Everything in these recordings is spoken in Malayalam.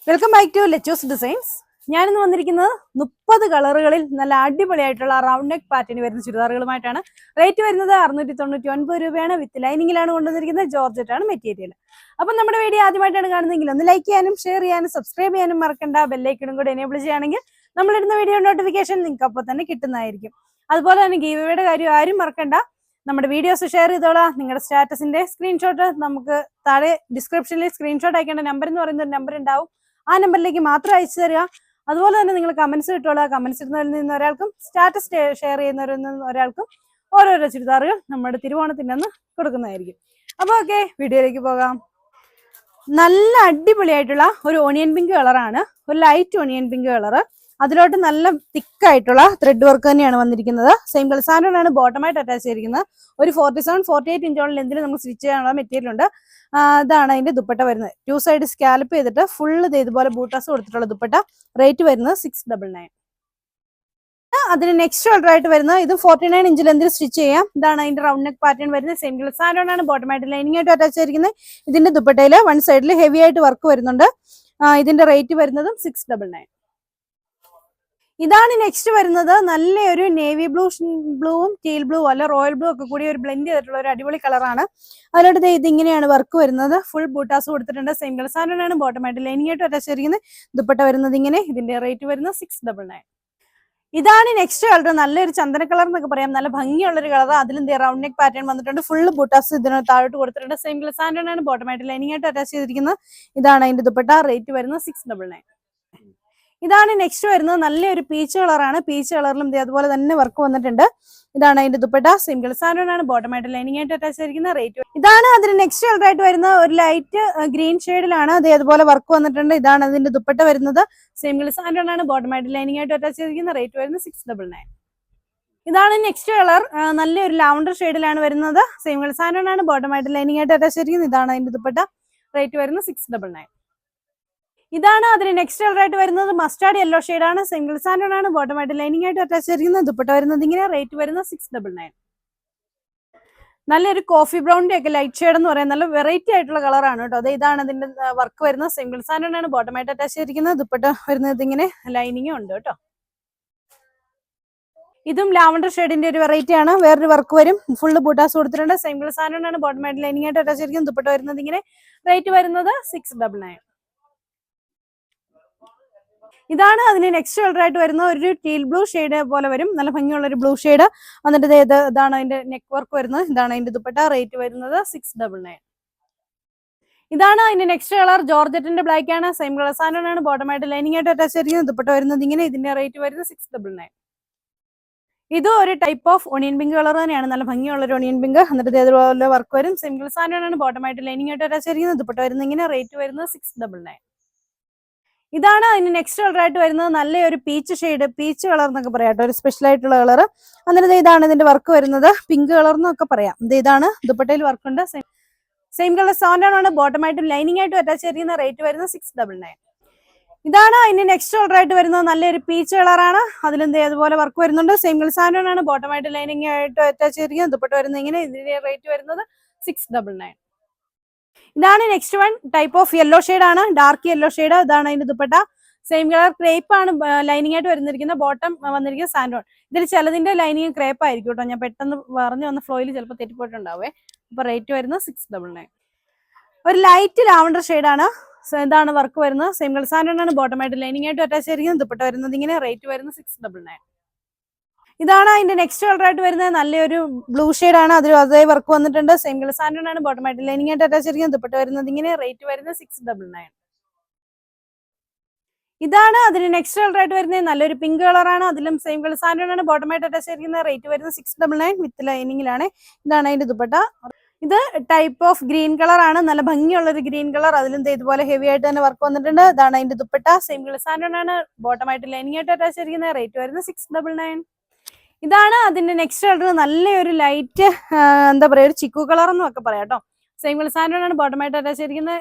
Welcome back to Lechu's designs. ഞാനിന്ന് വന്നിരിക്കുന്നത് 30 കളറുകളിൽ നല്ല അടിപൊളിയായിട്ടുള്ള റൗണ്ട് നെക്ക് പാറ്റേൺ വരുന്ന ചുരിദാറുകളുമായിട്ടാണ്. റേറ്റ് വരുന്നത് 699 രൂപയാണ്. വിത്ത് ലൈനിങ്ങിലാണ് കൊണ്ടുവന്നിരിക്കുന്നത്. ജോർജറ്റ് ആണ് മെറ്റീരിയൽ. അപ്പം നമ്മുടെ വീഡിയോ ആദ്യമായിട്ടാണ് കാണുന്നതെങ്കിൽ ഒന്ന് ലൈക്ക് ചെയ്യാനും ഷെയർ ചെയ്യാനും സബ്സ്ക്രൈബ് ചെയ്യാനും മറക്കണ്ട. ബെല്ലൈക്കണും കൂടെ എനേബിൾ ചെയ്യുകയാണെങ്കിൽ നമ്മളിടുന്ന വീഡിയോ നോട്ടിഫിക്കേഷൻ നിങ്ങൾക്ക് അപ്പോൾ തന്നെ കിട്ടുന്നതായിരിക്കും. അതുപോലെ തന്നെ ഗീവയുടെ കാര്യം ആരും മറക്കണ്ട. നമ്മുടെ വീഡിയോസ് ഷെയർ ചെയ്തോളാം. നിങ്ങളുടെ സ്റ്റാറ്റസിന്റെ സ്ക്രീൻഷോട്ട് നമുക്ക് താഴെ ഡിസ്ക്രിപ്ഷനിൽ സ്ക്രീൻഷോട്ട് അയക്കേണ്ട നമ്പർ എന്ന് പറയുന്ന ഒരു നമ്പർ ഉണ്ടാവും. ആ നമ്പറിലേക്ക് മാത്രം അയച്ചു തരിക. അതുപോലെ തന്നെ നിങ്ങൾ കമന്റ്സ് ഇട്ടോളാം. കമന്റ്സ് ഇടുന്നവരിൽ നിന്ന് ഒരാൾക്കും സ്റ്റാറ്റസ് ഷെയർ ചെയ്യുന്നവരിൽ നിന്ന് ഒരാൾക്കും ഓരോരോ ചുരിദാറുകൾ നമ്മുടെ തിരുവോണത്തിൻ്റെ അന്ന് കൊടുക്കുന്നതായിരിക്കും. അപ്പോൾ ഓക്കെ, വീഡിയോയിലേക്ക് പോകാം. നല്ല അടിപൊളിയായിട്ടുള്ള ഒരു ഓണിയൻ പിങ്ക് കളറാണ്, ഒരു ലൈറ്റ് ഓണിയൻ പിങ്ക് കളറ്. അതിലോട്ട് നല്ല തിക്കായിട്ടുള്ള ത്രെഡ് വർക്ക് തന്നെയാണ് വന്നിരിക്കുന്നത്. സെയിം കളർ സാധനമാണ് ബോട്ടമായിട്ട് അറ്റാച്ച് ചെയ്തിരിക്കുന്നത്. ഒരു 47-48 ഇഞ്ചോളം ലെന്തിൽ നമുക്ക് സ്റ്റിച്ച് ചെയ്യാനുള്ള മെറ്റീരിയൽ ഉണ്ട്. ഇതാണ് അതിന്റെ ദുപ്പട്ട വരുന്നത്. 2 സൈഡ് സ്കാലപ്പ് ചെയ്തിട്ട് ഫുള്ള് ഇതുപോലെ ബൂട്ടാസ് കൊടുത്തിട്ടുള്ള ദുപ്പട്ട. റേറ്റ് വരുന്നത് 699. അതിന് നെക്സ്റ്റ് ഷോൾഡർ ആയിട്ട് വരുന്നത് ഇത് 49 ഇഞ്ച് ലെന്തിൽ സ്റ്റിച്ച് ചെയ്യാം. ഇതാണ് അതിന്റെ റൗണ്ട് നെക്ക് പാറ്റേൺ വരുന്നത്. സെയിം കളർ സാധനമാണ് ബോട്ടമായിട്ട് ലൈനിങ് ആയിട്ട് അറ്റാച്ച് ചെയ്തിരിക്കുന്നത്. ഇതിന്റെ ദുപ്പട്ടയിൽ വൺ സൈഡിൽ ഹെവി ആയിട്ട് വർക്ക് വരുന്നുണ്ട്. ഇതിന്റെ റേറ്റ് വരുന്നതും 699. ഇതാണ് നെക്സ്റ്റ് വരുന്നത്. നല്ലൊരു നേവി ബ്ലൂവും ടീൽ ബ്ലൂ അല്ല റോയൽ ബ്ലൂ ഒക്കെ കൂടി ഒരു ബ്ലെൻഡ് ചെയ്തിട്ടുള്ള ഒരു അടിപൊളി കളറാണ്. അതിലോട്ട് ഇതിങ്ങനെയാണ് വർക്ക് വരുന്നത്. ഫുൾ ബൂട്ടാസ് കൊടുത്തിട്ടുണ്ട്. സെയിം കളർ സാധനമാണ് ബോട്ടമായിട്ട് ലൈനിങ് ആയിട്ട് അറ്റാച്ച് ചെയ്തിരിക്കുന്നത്. ദുപ്പട്ട വരുന്നത് ഇങ്ങനെ. ഇതിന്റെ റേറ്റ് വരുന്നത് 699. ഇതാണ് നെക്സ്റ്റ് കളർ. നല്ലൊരു ചന്ദന കളർ എന്നൊക്കെ പറയാം. നല്ല ഭംഗിയുള്ളൊരു കളർ. അതിലും റൗണ്ട് നെക്ക് പാറ്റേൺ വന്നിട്ടുണ്ട്. ഫുൾ ബൂട്ടാസ് ഇതിന് താഴോട്ട് കൊടുത്തിട്ടുണ്ട്. സെയിം കളർ സാധനമാണ് ബോട്ടമായിട്ട് ലൈനിങ് ആയിട്ട് അറ്റാച്ച് ചെയ്തിരിക്കുന്നത്. ഇതാണ് അതിന്റെ ദുപ്പട്ട. റേറ്റ് വരുന്നത് 699. ഇതാണ് നെക്സ്റ്റ് വരുന്നത്. നല്ലൊരു പീച്ച് കളറാണ്. പീച്ച് കളറിലും അതുപോലെ തന്നെ വർക്ക് വന്നിട്ടുണ്ട്. ഇതാണ് അതിന്റെ ദുപ്പട്ട. സെയിം കളർ സാധനമാണ് ബോട്ടമായിട്ട് ലൈനിങ് ആയിട്ട് അറ്റാച്ച് ചെയ്തിരിക്കുന്ന. റേറ്റ് ഇതാണ് അതിന് നെക്സ്റ്റ് കളർ ആയിട്ട് വരുന്ന ഒരു ലൈറ്റ് ഗ്രീൻ ഷെയ്ഡിലാണ്. അതുപോലെ വർക്ക് വന്നിട്ടുണ്ട്. ഇതാണ് അതിന്റെ ദുപ്പട്ട വരുന്നത്. സെയിം കളർ സാധനമാണ് ബോട്ടമായിട്ട് ലൈനിങ് ആയിട്ട് അറ്റാച്ച് ചെയ്തിരിക്കുന്ന. റേറ്റ് വരുന്നത് 699. ഇതാണ് നെക്സ്റ്റ് കളർ. നല്ലൊരു ലാവണ്ടർ ഷെയ്ഡിലാണ് വരുന്നത്. സെയിം കളർ സാധനമാണ് ബോട്ടമായിട്ട് ലൈനിങ് ആയിട്ട് അറ്റാച്ച് ചെയ്തിരിക്കുന്നത്. ഇതാണ് അതിന്റെ ദുപ്പട്ട. റേറ്റ് വരുന്നത് 699. ഇതാണ് അതിന് നെക്സ്റ്റ് കളർ ആയിട്ട് വരുന്നത്. മസ്റ്റാർഡ് യെല്ലോ ഷെയ്ഡാണ്. സിംഗിൾ സാൻഡാണ് ബോട്ടമായിട്ട് ലൈനിങ് ആയിട്ട് അറ്റാച്ച് ചെയ്തിരിക്കുന്നത്. ദുപ്പട്ട വരുന്നത് ഇങ്ങനെ. റേറ്റ് വരുന്നത് 699. നല്ലൊരു കോഫി ബ്രൗണിന്റെ ഒക്കെ ലൈറ്റ് ഷെയ്ഡ് എന്ന് പറയാൻ നല്ല വെറൈറ്റി ആയിട്ടുള്ള കളറാണ് കേട്ടോ. അത് ഇതാണ് അതിന്റെ വർക്ക് വരുന്നത്. സിംഗിൾ സാൻഡാണ് ബോട്ടമായിട്ട് അറ്റാച്ച് ചെയ്തിരിക്കുന്നത്. ദുപ്പട്ട വരുന്നത് ഇങ്ങനെ ലൈനിങ്ങും ഉണ്ട് കേട്ടോ. ഇതും ലാവണ്ടർ ഷെയ്ഡിന്റെ ഒരു വെറൈറ്റി ആണ്. വേറൊരു വർക്ക് വരും. ഫുള്ള് ബൂട്ടാസ് കൊടുത്തിട്ടുണ്ട്. സിംഗിൾ സാൻഡാണ് ബോട്ടമായിട്ട് ലൈനിങ് ആയിട്ട് അറ്റാച്ച് ചെയ്തിരിക്കുന്നത്. ദുപ്പട്ട വരുന്നത് ഇങ്ങനെ. റേറ്റ് വരുന്നത് 699. ഇതാണ് അതിന് നെക്സ്റ്റ് കളർ ആയിട്ട് വരുന്ന ഒരു ടീൽ ബ്ലൂ ഷെയ്ഡ് പോലെ വരും. നല്ല ഭംഗിയുള്ള ഒരു ബ്ലൂ ഷെയ്ഡ്. എന്നിട്ട് ഇതാണ് അതിന്റെ നെക്ക് വർക്ക് വരുന്നത്. ഇതാണ് അതിന്റെ ദുപ്പട്ട. റേറ്റ് വരുന്നത് 699. ഇതാണ് അതിന്റെ നെക്സ്റ്റ് കളർ. ജോർജറ്റിന്റെ ബ്ലാക്ക് ആണ്. സെയിം കളർ സാധനമാണ് ബോട്ടമായിട്ട് ലൈനിങ് ആയിട്ട് അറ്റാച്ച് ചെയ്തിരിക്കുന്നത്. ദുപ്പട്ട വരുന്നത് ഇങ്ങനെ. ഇതിന്റെ റേറ്റ് വരുന്നത് 699. ഇത് ഒരു type of onion pink colour തന്നെയാണ്. നല്ല ഭംഗിയുള്ള ഒരു ഓണിയൻ പിങ്ക്. എന്നിട്ട് ഇതുപോലെ വർക്ക് വരും. സെയിം കളർ സാധനമാണ് ബോട്ടമായിട്ട് ലൈനിങ് ആയിട്ട് അറ്റാച്ച് ചെയ്തിരിക്കുന്നത്. ദുപ്പട്ട വരുന്നത് ഇങ്ങനെ. റേറ്റ് വരുന്നത് 699. ഇതാണ് അതിന് നെക്സ്റ്റ് കളർ ആയിട്ട് വരുന്നത്. നല്ലൊരു പീച്ച് ഷെയ്ഡ്, പീച്ച് കളർ എന്നൊക്കെ പറയാം കേട്ടോ. ഒരു സ്പെഷ്യൽ ആയിട്ടുള്ള കളർ. എന്നിട്ട് ഇതാണ് ഇതിന്റെ വർക്ക് വരുന്നത്. പിങ്ക് കളർ എന്നൊക്കെ പറയാം. ഇതാണ് ദുപ്പട്ടയിൽ വർക്ക് ഉണ്ട്. സെയിം കളർ സാൻഡാണ് ബോട്ടമായിട്ടും ലൈനിങ് ആയിട്ടും അറ്റാച്ച് ചെയ്തിരിക്കുന്ന. റേറ്റ് വരുന്നത് 699. ഇതാണ് അതിന്റെ നെക്സ്റ്റ് കളർ ആയിട്ട് വരുന്നത്. നല്ലൊരു പീച്ച് കളറാണ്. അതിലും അതുപോലെ വർക്ക് വരുന്നുണ്ട്. സെയിം കളർ സാൻഡാണ് ബോട്ടമായിട്ട് ലൈനിങ് ആയിട്ട് അറ്റാച്ച് ചെയ്തിരിക്കുന്നത്. ദുപ്പട്ട വരുന്നത് ഇങ്ങനെ. ഇതിന്റെ റേറ്റ് വരുന്നത് 699. ഇതാണ് next one. Type of yellow shade ആണ്. Dark yellow shade. ഇതാണ് അതിന്റെ ദുപ്പട്ട. സെയിം കളർ ക്രേപ്പ് ആണ് ലൈനിങ് ആയിട്ട് വരുന്നിരിക്കുന്നത്. ബോട്ടം വന്നിരിക്കുന്ന സാൻഡോൺ. ഇതിൽ ചിലതിന്റെ ലൈനിങ് ക്രേപ്പ് ആയിരിക്കും കേട്ടോ. ഞാൻ പെട്ടെന്ന് പറഞ്ഞു വന്ന ഫ്ലോയിൽ ചിലപ്പോൾ തെറ്റിപ്പോയിട്ടുണ്ടാവേ. അപ്പൊ റേറ്റ് വരുന്നത് 699. ഒരു ലൈറ്റ് ലാവണ്ടർ ഷെയ്ഡാണ്. ഇതാണ് വർക്ക് വരുന്നത്. സെയിം കളർ സാൻഡോൺ ആണ് ബോട്ടമായിട്ട് ലൈനിങ് ആയിട്ട് അറ്റാച്ച് ചെയ്തിരിക്കുന്നത്. ദുപ്പട്ട വരുന്നത് ഇങ്ങനെ. റേറ്റ് വരുന്നത് 699. ഇതാണ് അതിന്റെ നെക്സ്റ്റ് കളർ ആയിട്ട് വരുന്നത്. നല്ലൊരു ബ്ലൂ ഷെയ്ഡ് ആണ്. അതിൽ അതേ വർക്ക് വന്നിട്ടുണ്ട്. സെയിം കളർ സാൻഡാണ് ബോട്ടമായിട്ട് ലൈനിങ് ആയിട്ട് അറ്റാച്ച് ചെയ്തിരിക്കുന്നത്. ദുപ്പട്ട വരുന്നത് ഇങ്ങനെ. റേറ്റ് വരുന്നത് 699. ഇതാണ് അതിന് നെക്സ്റ്റ് കളർ ആയിട്ട് വരുന്നത്. നല്ലൊരു പിങ്ക് കളറാണ്. അതിലും സെയിം കളർ സാൻഡാണ് ബോട്ടമായിട്ട് അറ്റാച്ച് ചെയ്തിരിക്കുന്നത്. റേറ്റ് വരുന്നത് 699 വിത്ത് ലൈനിങ്ങിലാണ്. ഇതാണ് അതിന്റെ ദുപ്പട്ട. ഇത് ടൈപ്പ് ഓഫ് ഗ്രീൻ കളർ ആണ്. നല്ല ഭംഗിയുള്ള ഒരു ഗ്രീൻ കളർ. അതിലും ഇതുപോലെ ഹെവി ആയിട്ട് തന്നെ വർക്ക് വന്നിട്ടുണ്ട്. ഇതാണ് അതിന്റെ ദുപ്പട്ട. സെയിം കളർ സാൻഡാണ് ബോട്ടമായിട്ട് ലൈനിങ് ആയിട്ട് അറ്റാച്ച് ചെയ്തിരിക്കുന്നത്. റേറ്റ് വരുന്നത് 699. ഇതാണ് അതിന്റെ നെക്സ്റ്റ് കളർ. നല്ലൊരു ലൈറ്റ് എന്താ പറയാ, ഒരു ചിക്കു കളർ എന്നൊക്കെ പറയാം കേട്ടോ. സെയിം കളർ സാൻഡാണ് ബോട്ടമായിട്ട് അറ്റാച്ച് ചെയ്തിരിക്കുന്നത്.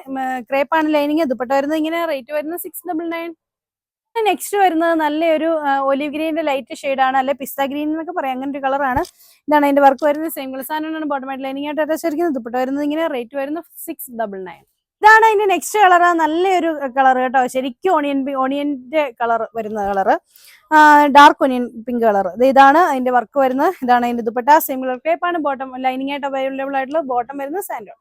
ക്രേപ്പാണ് ലൈനിങ്. ദുപ്പട്ട വരുന്നത് ഇങ്ങനെ. റേറ്റ് വരുന്നത് 699. നെക്സ്റ്റ് വരുന്നത് നല്ലൊരു ഒലിവ് ഗ്രീനിന്റെ ലൈറ്റ് ഷെയ്ഡാണ്. അല്ലെ പിസ്ത ഗ്രീൻ എന്നൊക്കെ പറയാം. അങ്ങനെ ഒരു കളറാണ്. ഇതാണ് അതിന്റെ വർക്ക് വരുന്നത്. സെയിം കളർ സാൻഡാണ് ബോട്ടമായിട്ട് ലൈനിങ് ആയിട്ട് അറ്റാച്ച് ചെയ്തിരിക്കുന്നത്. ദുപ്പട്ട വരുന്നത് ഇങ്ങനെ. റേറ്റ് വരുന്നത് 699. ഇതാണ് അതിന്റെ നെക്സ്റ്റ് കളർ. നല്ലൊരു കളർ കേട്ടോ, ശരിക്കും ഓണിയന്റെ കളർ വരുന്ന colour, dark onion pink colour. ഇതാണ് അതിന്റെ വർക്ക് വരുന്നത്. ഇതാണ് അതിന്റെ ദുപ്പട്ട. സെയിം കളർ ടൈപ്പാണ്. ബോട്ടം ലൈനിങ് ആയിട്ട് അവൈലബിൾ ആയിട്ടുള്ള ബോട്ടം വരുന്നത് സാൻഡോൺ.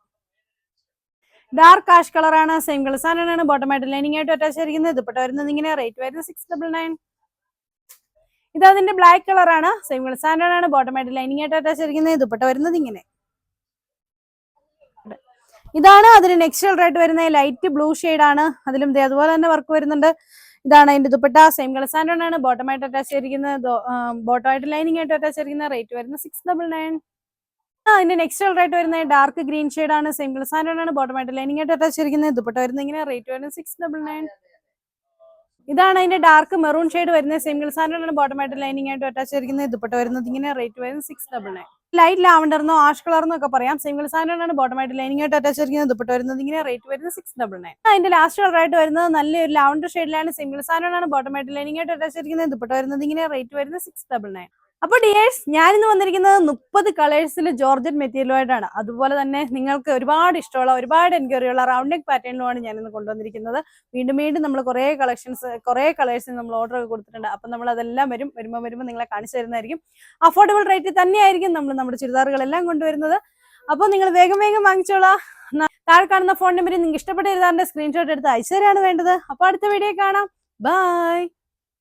ഡാർക്ക് ആഷ് കളറാണ്. സെയിം കളർ സാൻഡോൺ. ബോട്ടം ആയിട്ട് ലൈനിങ് ആയിട്ട് അറ്റാച്ച് ചെയ്തിരിക്കുന്നത്. ദുപ്പട്ട വരുന്നത് ഇങ്ങനെ. റേറ്റ് വരുന്നത് 699. ഇത് അതിന്റെ ബ്ലാക്ക് കളറാണ്. സെയിം കളർ സാൻഡോൺ. ബോട്ടം ആയിട്ട് ലൈനിങ് ആയിട്ട് അറ്റാച്ച് ചെയ്തിരിക്കുന്നത്. ദുപ്പട്ട വരുന്നത് ഇങ്ങനെ. ഇതാണ് അതിന് നെക്സ്റ്റ് കളർ ആയിട്ട് വരുന്നത്. ലൈറ്റ് ബ്ലൂ ആണ്. അതിലും അതുപോലെ തന്നെ വർക്ക് വരുന്നുണ്ട്. ഇതാണ് അതിന്റെ ദുപ്പട്ട. സെയിം കളർ സാൻഡോൺ. ബോട്ടം ആയിട്ട് അറ്റാച്ച് ചെയ്തിരിക്കുന്നത്. ബോട്ടം ആയിട്ട് ലൈനിങ് ആയിട്ട് അറ്റാച്ച് ചെയ്തിരിക്കുന്നത്. റേറ്റ് വരുന്നത് 699. അതിന്റെ നെക്സ്റ്റ് കളർ ആയിട്ട് വരുന്നത് ഡാർക്ക് ഗ്രീൻ ആണ്. സെയിം കളർ സാൻഡോൺ. ബോട്ടം ആയിട്ട് ലൈനിങ് ആയിട്ട് അറ്റാച്ച് ചെയ്തിരിക്കുന്നത്. ദുപ്പട്ട വരുന്നത് ഇങ്ങനെ. റേറ്റ് വരുന്നത് 699. ഇതാണ് അതിന്റെ ഡാർക്ക് മെറൂൺ വരുന്നത്. സെയിം കളർ സാൻഡോൺ. ബോട്ടം ആയിട്ട് ലൈനിങ് ആയിട്ട് അറ്റാച്ച് ചെയ്തിരിക്കുന്നത്. ദുപ്പട്ട വരുന്നത് ഇങ്ങനെ. റേറ്റ് വരുന്നത് 699. ലൈറ്റ് ലാവണ്ടർന്നോ ആഷ് കളർന്നോ ഒക്കെ പറയാം. സെയിം കളർ സാൻഡോൺ. ബോട്ടം ആയിട്ട് ലൈനിങ് ആയിട്ട് അറ്റാച്ച് ചെയ്തിരിക്കുന്നത്. ദുപ്പട്ട വരുന്നത് ഇങ്ങനെ. റേറ്റ് വരുന്നത് 699. അതിന്റെ ലാസ്റ്റ് കളർ ആയിട്ട് വരുന്നത് നല്ലൊരു ലാവണ്ടർ ഷെയ്ഡിലാണ്. സെയിം കളർ സാൻഡോൺ. ബോട്ടം ആയിട്ട് ലൈനിങ് ആയിട്ട് അറ്റാച്ച് ചെയ്തിരിക്കുന്നത്. ദുപ്പട്ട വരുന്നത് ഇങ്ങനെ. റേറ്റ് വരുന്നത് 699. അപ്പൊ ഡിയേഴ്സ്, ഞാനിന്ന് വന്നിരിക്കുന്നത് 30 കളേഴ്സിൽ ജോർജറ്റ് മെറ്റീരിയലുമായിട്ടാണ്. അതുപോലെ തന്നെ നിങ്ങൾക്ക് ഒരുപാട് ഇഷ്ടമുള്ള, ഒരുപാട് എൻക്വയറിയുള്ള റൗണ്ട് നെക്ക് പാറ്റേണിലുമാണ് ഞാനിന്ന് കൊണ്ടുവന്നിരിക്കുന്നത്. വീണ്ടും നമ്മൾ കുറേ കളേഴ്സിന് നമ്മൾ ഓർഡർ ഒക്കെ കൊടുത്തിട്ടുണ്ട്. അപ്പൊ നമ്മൾ അതെല്ലാം വരുമ്പോൾ നിങ്ങളെ കാണിച്ചു തരുന്നതായിരിക്കും. അഫോർഡബിൾ റേറ്റിൽ തന്നെയായിരിക്കും നമ്മൾ നമ്മുടെ ചുരിദാറുകളെല്ലാം കൊണ്ടുവരുന്നത്. അപ്പോൾ നിങ്ങൾ വേഗം വാങ്ങിച്ചോളാം. താഴെ കാണുന്ന ഫോൺ നമ്പറിൽ നിങ്ങൾക്ക് ഇഷ്ടപ്പെട്ട ചുരിദാറിന്റെ സ്ക്രീൻഷോട്ട് എടുത്ത് അയച്ചു തരാണ് വേണ്ടത്. അപ്പൊ അടുത്ത വീഡിയോ കാണാം. ബൈ.